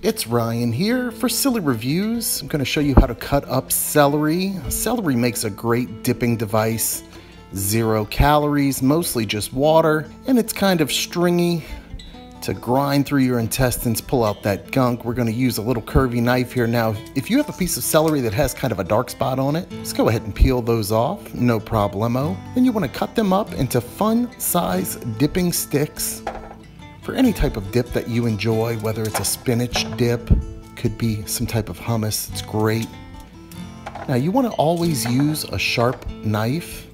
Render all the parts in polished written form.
It's Ryan here for Silly Reviews. I'm going to show you how to cut up celery. Celery makes a great dipping device. 0 calories, mostly just water, and it's kind of stringy to grind through your intestines, pull out that gunk. We're going to use a little curvy knife here. Now, if you have a piece of celery that has kind of a dark spot on it, just go ahead and peel those off, no problemo. Then you want to cut them up into fun size dipping sticks for any type of dip that you enjoy, whether it's a spinach dip, could be some type of hummus, it's great. Now you want to always use a sharp knife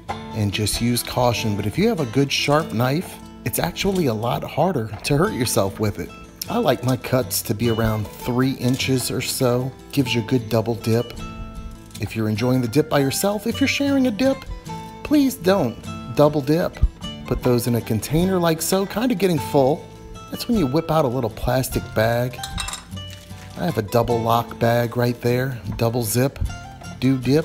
and just use caution, but if you have a good sharp knife, it's actually a lot harder to hurt yourself with it. I like my cuts to be around 3 inches or so, gives you a good double dip. If you're enjoying the dip by yourself, if you're sharing a dip, please don't double dip. Put those in a container like so, kind of getting full. That's when you whip out a little plastic bag. I have a double lock bag right there, double zip, do dip.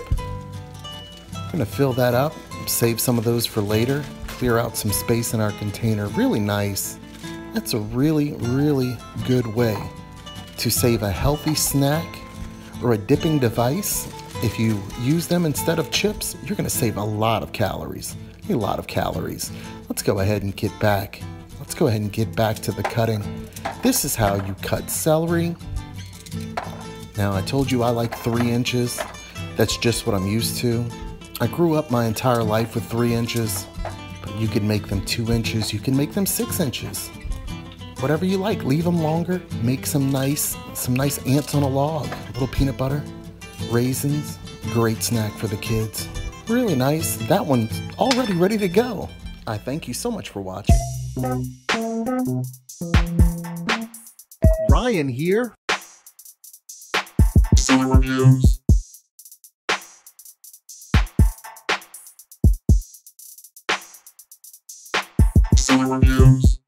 I'm gonna fill that up, save some of those for later, clear out some space in our container. Really nice. That's a really, really good way to save a healthy snack or a dipping device. If you use them instead of chips, you're gonna save a lot of calories. A lot of calories. Let's go ahead and get back. Let's go ahead and get back to the cutting. This is how you cut celery. Now, I told you I like 3 inches. That's just what I'm used to. I grew up my entire life with 3 inches, but you can make them 2 inches. You can make them 6 inches. Whatever you like, leave them longer. Make some nice ants on a log. A little peanut butter, raisins, great snack for the kids. Really nice. That one's already ready to go. I thank you so much for watching. Ryan here. Silly Reviews. Silly Reviews.